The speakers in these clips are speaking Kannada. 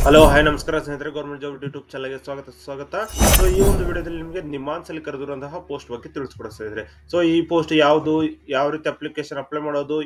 ಹಲೋ ಹಾಯ್ ನಮಸ್ಕಾರ ಸ್ನೇಹಿತರೆ, ಗೌರ್ಮೆಂಟ್ ಜಾಬ್ ಯೂಟ್ಯೂಬ್ ಚಾನಲ್ಗೆ ಸ್ವಾಗತ. ಸೊ ಈ ಒಂದು ವಿಡಿಯೋದಲ್ಲಿ ನಿಮಗೆ ನಿಮಾನ್ಸ್ ಅಲ್ಲಿ ಕರೆದಿರುವಂತಹ ಪೋಸ್ಟ್ ಬಗ್ಗೆ ತಿಳಿಸ್ಕೊಡ್ತಾ. ಸೊ ಈ ಪೋಸ್ಟ್ ಯಾವುದು, ಯಾವ ರೀತಿ ಅಪ್ಲಿಕೇಶನ್ ಅಪ್ಲೈ ಮಾಡೋದು,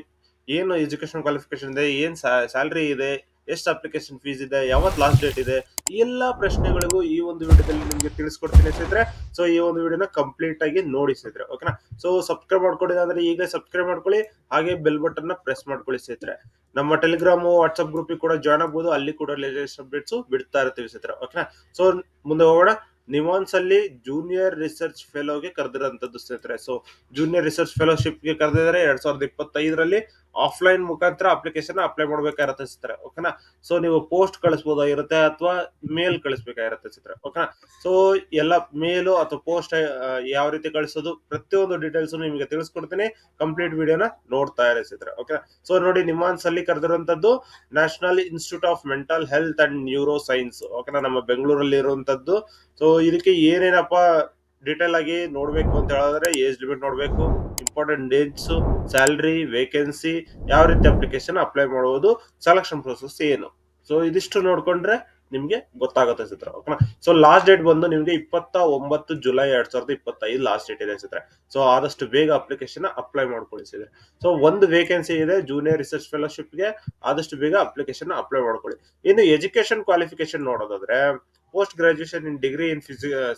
ಏನು ಎಜುಕೇಶನ್ ಕ್ವಾಲಿಫಿಕೇಶನ್ ಇದೆ, ಏನ್ ಸ್ಯಾಲರಿ ಇದೆ, ಎಷ್ಟು ಅಪ್ಲಿಕೇಶನ್ ಫೀಸ್ ಇದೆ, ಯಾವತ್ತು ಲಾಸ್ಟ್ ಡೇಟ್ ಇದೆ, ಈ ಎಲ್ಲಾ ಪ್ರಶ್ನೆಗಳಿಗೂ ಈ ಒಂದು ವಿಡಿಯೋದಲ್ಲಿ ನಿಮಗೆ ತಿಳಿಸ್ಕೊಡ್ತೀನಿ ಸ್ನೇಹಿತರೆ. ಸೊ ಈ ಒಂದು ವಿಡಿಯೋನ ಕಂಪ್ಲೀಟ್ ಆಗಿ ನೋಡಿ ಸ್ನೇಹಿತರೆ, ಓಕೆನಾ. ಸೊ ಸಬ್ಸ್ಕ್ರೈಬ್ ಮಾಡ್ಕೊಂಡಿಲ್ಲ ಅಂದ್ರೆ ಈಗಲೇ ಸಬ್ಸ್ಕ್ರೈಬ್ ಮಾಡ್ಕೊಳ್ಳಿ, ಹಾಗೆ ಬೆಲ್ ಬಟನ್ ನ ಪ್ರೆಸ್ ಮಾಡ್ಕೊಳ್ಳಿ ಸ್ನೇಹಿತರೆ. ನಮ್ಮ ಟೆಲಿಗ್ರಾಮ್ ವಾಟ್ಸ್ಆಪ್ ಗ್ರೂಪ್ ಕೂಡ ಜಾಯ್ನ್ ಆಗ್ಬಹುದು, ಅಲ್ಲಿ ಕೂಡ ಲೇಟೆಸ್ಟ್ ಅಪ್ಡೇಟ್ಸ್ ಬಿಡ್ತಾ ಇರ್ತೀವಿ ಸ್ನೇಹಿತರೆ, ಓಕೆನಾ. ಸೊ ಮುಂದೆ ಹೋಗೋಣ. ನಿಮಾನ್ಸ್ ಅಲ್ಲಿ ಜೂನಿಯರ್ ರಿಸರ್ಚ್ ಫೆಲೋಗೆ ಕರೆದಿರೋಂಥದ್ದು ಸ್ನೇಹಿತರೆ. ಸೊ ಜೂನಿಯರ್ ರಿಸರ್ಚ್ ಫೆಲೋಶಿಪ್ ಗೆ ಕರೆದಿದ್ದಾರೆ 2025ರಲ್ಲಿ. ಆಫ್ಲೈನ್ ಮುಖಾಂತರ ಅಪ್ಲಿಕೇಶನ್ ಅಪ್ಲೈ ಮಾಡ್ಬೇಕಾಗಿರುತ್ತೆ ಸ್ನೇಹಿತರೆ, ಓಕೆನಾ. ಸೊ ನೀವು ಪೋಸ್ಟ್ ಕಳಿಸಬಹುದಾಗಿರುತ್ತೆ ಅಥವಾ ಮೇಲ್ ಕಳಿಸಬೇಕಾಗಿರುತ್ತೆ ಸ್ನೇಹಿತರೆ, ಓಕೆನಾ. ಸೊ ಎಲ್ಲ ಮೇಲು ಅಥವಾ ಪೋಸ್ಟ್ ಯಾವ ರೀತಿ ಕಳಿಸೋದು, ಪ್ರತಿಯೊಂದು ಡೀಟೇಲ್ಸ್ ನಿಮಗೆ ತಿಳಿಸ್ಕೊಡ್ತೀನಿ. ಕಂಪ್ಲೀಟ್ ವಿಡಿಯೋನ ನೋಡ್ತಾ ಇರಿ ಸ್ನೇಹಿತರೆ, ಓಕೆನಾ. ಸೊ ನೋಡಿ, ನಿಮಾನ್ಸ್ ಅಲ್ಲಿ ಕರೆದಿರುವಂತದ್ದು national institute of mental health and neuro science, ಓಕೆನಾ, ನಮ್ಮ ಬೆಂಗಳೂರಲ್ಲಿ ಇರುವಂತದ್ದು. ಸೊ ಇದಕ್ಕೆ ಏನೇನಪ್ಪ ಡೀಟೇಲ್ ಆಗಿ ನೋಡ್ಬೇಕು ಅಂತ ಹೇಳಿದ್ರೆ, ಏಜ್ ಲಿಮಿಟ್ ನೋಡ್ಬೇಕು, ಇಂಪಾರ್ಟೆಂಟ್ ಡೇಟ್ಸ್, ಸ್ಯಾಲರಿ, ವೇಕೆನ್ಸಿ, ಯಾವ ರೀತಿ ಅಪ್ಲಿಕೇಶನ್ ಅಪ್ಲೈ ಮಾಡುವುದು, ಸೆಲೆಕ್ಷನ್ ಪ್ರೊಸೆಸ್ ಏನು. ಸೊ ಇದಿಷ್ಟು ನೋಡ್ಕೊಂಡ್ರೆ ನಿಮ್ಗೆ ಗೊತ್ತಾಗುತ್ತೆ ಸ್ನೇಹಿತರೆ, ಓಕೆನಾ. ಸೊ ಲಾಸ್ಟ್ ಡೇಟ್ ಬಂದು ನಿಮ್ಗೆ 29 ಜುಲೈ 2025 ಲಾಸ್ಟ್ ಡೇಟ್ ಇದೆ ಸ್ನೇಹಿತರೆ. ಸೊ ಆದಷ್ಟು ಬೇಗ ಅಪ್ಲಿಕೇಶನ್ ಅಪ್ಲೈ ಮಾಡ್ಕೊಳ್ಳಿ ಸ್ನೇಹಿತರೆ. ಸೊ ಒಂದು ವೇಕೆನ್ಸಿ ಇದೆ ಜೂನಿಯರ್ ರಿಸರ್ಚ್ ಫೆಲೋಶಿಪ್ ಗೆ, ಆದಷ್ಟು ಬೇಗ ಅಪ್ಲಿಕೇಶನ್ ಅಪ್ಲೈ ಮಾಡ್ಕೊಳ್ಳಿ. ಇನ್ನು ಎಜುಕೇಶನ್ ಕ್ವಾಲಿಫಿಕೇಶನ್ ನೋಡೋದಾದ್ರೆ, post graduation in degree in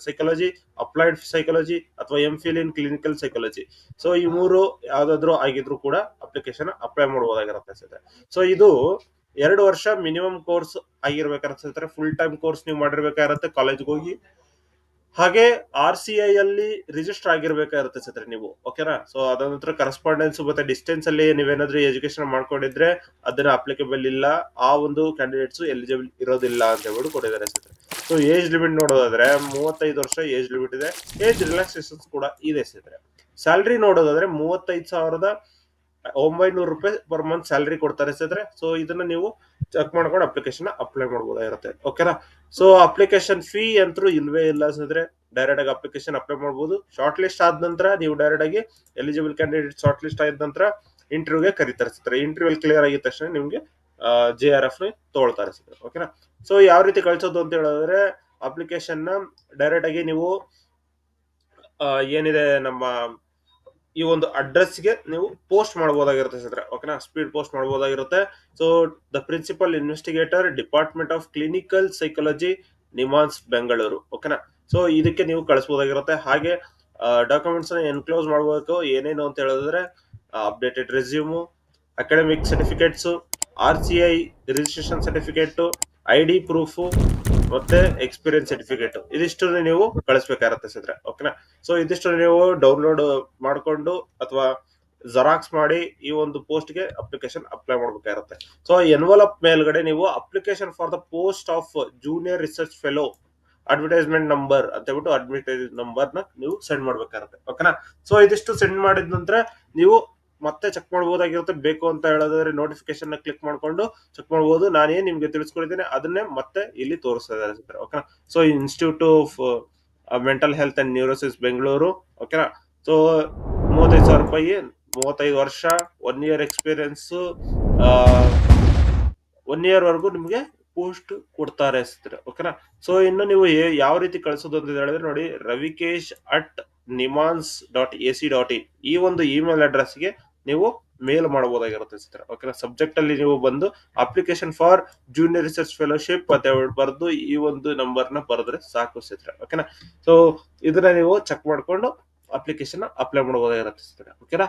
psychology, applied psychology ಅಥವಾ MPhil in clinical psychology. So ಈ ಮೂರು ಯಾವ್ದಾದ್ರು ಆಗಿದ್ರು ಕೂಡ ಅಪ್ಲಿಕೇಶನ್ ಅಪ್ಲೈ ಮಾಡಬಹುದಾಗಿರುತ್ತೆ ಸ್ನೇಹಿತರೆ. ಸೊ ಇದು 2 ವರ್ಷ ಮಿನಿಮಮ್ ಕೋರ್ಸ್ ಆಗಿರ್ಬೇಕಾಗುತ್ತೆ, ಫುಲ್ ಟೈಮ್ ಕೋರ್ಸ್ ನೀವು ಮಾಡಿರ್ಬೇಕಾಗಿರುತ್ತೆ ಕಾಲೇಜ್ಗೆ ಹೋಗಿ. ಹಾಗೆ RCI ಅಲ್ಲಿ ರಿಜಿಸ್ಟರ್ ಆಗಿರ್ಬೇಕಾಗಿರುತ್ತೆ ಸ್ನೇಹಿತರೆ ನೀವು, ಓಕೆನಾ. ಸೊ ಅದ ನಂತರ ಕರೆಸ್ಪಾಂಡೆನ್ಸ್ ಮತ್ತೆ ಡಿಸ್ಟೆನ್ಸ್ ಅಲ್ಲಿ ನೀವೇನಾದ್ರೂ ಎಜುಕೇಶನ್ ಮಾಡ್ಕೊಂಡಿದ್ರೆ ಅದನ್ನ ಅಪ್ಲಿಕೇಬಲ್ ಇಲ್ಲ, ಆ ಒಂದು ಕ್ಯಾಂಡಿಡೇಟ್ಸ್ ಎಲಿಜಿಬಲ್ ಇರೋದಿಲ್ಲ ಅಂತ ಹೇಳ್ಬಿಟ್ಟು ಕೊಟ್ಟಿದ್ದಾರೆ ಸ್ನೇಹಿತರೆ. ಸೊ ಏಜ್ ಲಿಮಿಟ್ ನೋಡೋದಾದ್ರೆ 35 ವರ್ಷ ಏಜ್ ಲಿಮಿಟ್ ಇದೆ. ಏಜ್ ರಿಲ್ಯಾಕ್ಸೇಷನ್ಸ್ ಕೂಡ ಇದೆ ಸ್ನೇಹಿತರೆ. ಸ್ಯಾಲರಿ ನೋಡೋದಾದ್ರೆ 35,900 ರೂಪಾಯಿ ಪರ್ ಮಂತ್ ಸ್ಯಾಲರಿ ಕೊಡ್ತಾರೆ ಸ್ನೇಹಿತರೆ. ಸೊ ಇದನ್ನ ನೀವು ಚೆಕ್ ಮಾಡ್ಕೊಂಡು ಅಪ್ಲಿಕೇಶನ್ ಅಪ್ಲೈ ಮಾಡಬಹುದಾಗಿರುತ್ತೆ, ಓಕೆನಾ. ಸೊ ಅಪ್ಲಿಕೇಶನ್ ಫೀ ಅಂತೂ ಇಲ್ವೇ ಇಲ್ಲ ಸ್ನೇಹಿತರೆ. ಡೈರೆಕ್ಟ್ ಆಗಿ ಅಪ್ಲಿಕೇಶನ್ ಅಪ್ಲೈ ಮಾಡಬಹುದು. ಶಾರ್ಟ್ ಲಿಸ್ಟ್ ಆದ ನಂತರ ನೀವು ಡೈರೆಕ್ಟ್ ಆಗಿ ಎಲಿಜಿಬಲ್ ಕ್ಯಾಂಡಿಡೇಟ್ ಶಾರ್ಟ್ ಲಿಸ್ಟ್ ಆದ ನಂತರ ಇಂಟರ್ವ್ಯೂಗೆ ಕರೀತಾರೆ ಸ್ನೇಹಿತರೆ. ಇಂಟರ್ವ್ಯೂ ಕ್ಲಿಯರ್ ಆಗಿದ ತಕ್ಷಣ ನಿಮ್ಗೆ JRF ತಗೊಳ್ತಾರೆ ಸ್ನೇಹಿತರೆ, ಓಕೆನಾ. ಸೊ ಯಾವ ರೀತಿ ಕಳ್ಸೋದು ಅಂತ ಹೇಳಿದ್ರೆ, ಅಪ್ಲಿಕೇಶನ್ ನ ಡೈರೆಕ್ಟ್ ಆಗಿ ನೀವು ಏನಿದೆ ನಮ್ಮ ಈ ಒಂದು ಅಡ್ರೆಸ್ ಗೆ ನೀವು ಪೋಸ್ಟ್ ಮಾಡಬಹುದಾಗಿರುತ್ತೆ ಸ್ನೇಹಿತರೆ, ಓಕೆನಾ. ಸ್ಪೀಡ್ ಪೋಸ್ಟ್ ಮಾಡಬಹುದಾಗಿರುತ್ತೆ. So the principal investigator, department of clinical psychology, NIMHANS Bengaluru, ಓಕೆನಾ. ಸೊ ಇದಕ್ಕೆ ನೀವು ಕಳಿಸಬಹುದಾಗಿರುತ್ತೆ. ಹಾಗೆ ಡಾಕ್ಯುಮೆಂಟ್ಸ್ ಎನ್ಕ್ಲೋಸ್ ಮಾಡಬೇಕು. ಏನೇನು ಅಂತ ಹೇಳಿದ್ರೆ, updated resume, academic certificates, RCI registration certificate, ID proof ಮತ್ತೆ ಎಕ್ಸ್ಪೀರಿಯನ್ಸ್ ಸರ್ಟಿಫಿಕೇಟ್, ಇದಿಷ್ಟು ನೀವು ಕಳಿಸ್ಬೇಕಾಗಿರುತ್ತೆ ಸ್ನೇಹಿತರೆ, ಓಕೆನಾ. ಸೊ ಇದಿಷ್ಟು ನೀವು ಡೌನ್ಲೋಡ್ ಮಾಡ್ಕೊಂಡು ಅಥವಾ ಜೆರಾಕ್ಸ್ ಮಾಡಿ ಈ ಒಂದು ಪೋಸ್ಟ್ ಗೆ ಅಪ್ಲಿಕೇಶನ್ ಅಪ್ಲೈ ಮಾಡಬೇಕಾಗಿರುತ್ತೆ. ಸೊ ಎನ್ವಲಪ್ ಮೇಲ್ಗಡೆ ನೀವು application for the post of junior research fellow advertisement number ಅಂತ ಹೇಳ್ಬಿಟ್ಟು ಅಡ್ವರ್ಟೈಸ್ ನಂಬರ್ ನ ನೀವು ಸೆಂಡ್ ಮಾಡ್ಬೇಕಾಗುತ್ತೆ, ಓಕೆನಾ. ಸೊ ಇದಿಷ್ಟು ಸೆಂಡ್ ಮಾಡಿದ ನಂತರ ನೀವು ಮತ್ತೆ ಚೆಕ್ ಮಾಡಬಹುದಾಗಿರುತ್ತೆ. ಬೇಕು ಅಂತ ಹೇಳಿದ್ರೆ ನೋಟಿಫಿಕೇಶನ್ ನ ಕ್ಲಿಕ್ ಮಾಡ್ಕೊಂಡು ಚೆಕ್ ಮಾಡಬಹುದು. ನಾನೇನ್ ನಿಮ್ಗೆ ತಿಳಿಸ್ಕೊಡಿದ್ದೀನಿ ಅದನ್ನೇ ಮತ್ತೆ ಇಲ್ಲಿ ತೋರಿಸ್ತಾ ಇದ್ದಾರೆ, ಓಕೆನಾ. So institute of mental health and neurosis Bengaluru, ಓಕೆನಾ. ಸೊ 35,000 ರೂಪಾಯಿ, 35 ವರ್ಷ, 1 ಇಯರ್ ಎಕ್ಸ್ಪೀರಿಯನ್ಸ್, 1 ಇಯರ್ ವರೆಗೂ ನಿಮ್ಗೆ ಪೋಸ್ಟ್ ಕೊಡ್ತಾರೆ ಸ್ನೇಹಿತರೆ, ಓಕೆನಾ. ಸೊ ಇನ್ನು ನೀವು ಯಾವ ರೀತಿ ಕಳಿಸೋದು ಅಂತ ಹೇಳಿದ್ರೆ ನೋಡಿ, ravikesh@nimans.ac.in ಈ ಒಂದು ಇಮೇಲ್ ಅಡ್ರೆಸ್ ಗೆ ನೀವು ಮೇಲ್ ಮಾಡಬಹುದಾಗಿರುತ್ತೆ ಸ್ನೇಹಿತರೆ, ಓಕೆನಾ. ಸಬ್ಜೆಕ್ಟ್ ಅಲ್ಲಿ ನೀವು ಬಂದು application for junior research fellowship ಅಂತ ಬರೆದು ಈ ಒಂದು ನಂಬರ್ ನ ಬರೆದ್ರೆ ಸಾಕು ಸ್ನೇಹಿತರೆ, ಓಕೆನಾ. ಸೊ ಇದನ್ನ ನೀವು ಚೆಕ್ ಮಾಡ್ಕೊಂಡು ಅಪ್ಲಿಕೇಶನ್ ಅಪ್ಲೈ ಮಾಡಬಹುದಾಗಿರುತ್ತೆ ಸ್ನೇಹಿತರೆ, ಓಕೆನಾ.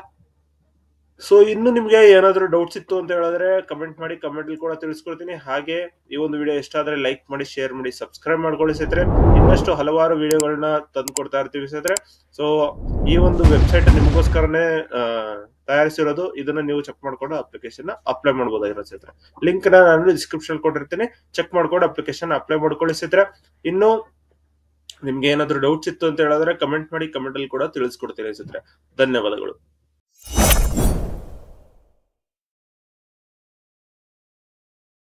ಸೊ ಇನ್ನು ನಿಮ್ಗೆ ಏನಾದ್ರು ಡೌಟ್ಸ್ ಇತ್ತು ಅಂತ ಹೇಳಿದ್ರೆ ಕಮೆಂಟ್ ಮಾಡಿ, ಕಮೆಂಟ್ ಅಲ್ಲಿ ಕೂಡ ತಿಳಿಸ್ಕೊಡ್ತೀನಿ. ಹಾಗೆ ಈ ಒಂದು ವಿಡಿಯೋ ಇಷ್ಟ ಆದ್ರೆ ಲೈಕ್ ಮಾಡಿ, ಶೇರ್ ಮಾಡಿ, ಸಬ್ಸ್ಕ್ರೈಬ್ ಮಾಡ್ಕೊಳ್ಳಿ ಸ್ನೇಹಿತರೆ. ಇನ್ನಷ್ಟು ಹಲವಾರು ವಿಡಿಯೋಗಳನ್ನ ತಂದು ಕೊಡ್ತಾ ಇರ್ತೀವಿ ಸ್ನೇಹಿತರೆ. ಸೊ ಈ ಒಂದು ವೆಬ್ಸೈಟ್ ನಿಮಗೋಸ್ಕರನೇ ತಯಾರಿಸಿರೋದು. ಇದನ್ನ ನೀವು ಚೆಕ್ ಮಾಡ್ಕೊಂಡು ಅಪ್ಲಿಕೇಶನ್ ಅಪ್ಲೈ ಮಾಡಬಹುದಾಗಿರುತ್ತೆ ಸ್ನೇಹಿತರೆ. ಲಿಂಕ್ ನಾನು ಡಿಸ್ಕ್ರಿಪ್ಷನ್ ಕೊಟ್ಟಿರ್ತೀನಿ, ಚೆಕ್ ಮಾಡ್ಕೊಂಡು ಅಪ್ಲಿಕೇಶನ್ ಅಪ್ಲೈ ಮಾಡ್ಕೊಳ್ಳಿ ಸ್ನೇಹಿತರೆ. ಇನ್ನು ನಿಮ್ಗೆ ಏನಾದ್ರು ಡೌಟ್ಸ್ ಇತ್ತು ಅಂತ ಹೇಳಿದ್ರೆ ಕಮೆಂಟ್ ಮಾಡಿ, ಕಮೆಂಟ್ ಅಲ್ಲಿ ಕೂಡ ತಿಳಿಸ್ಕೊಡ್ತೀನಿ ಸ್ನೇಹಿತರೆ. ಧನ್ಯವಾದಗಳು.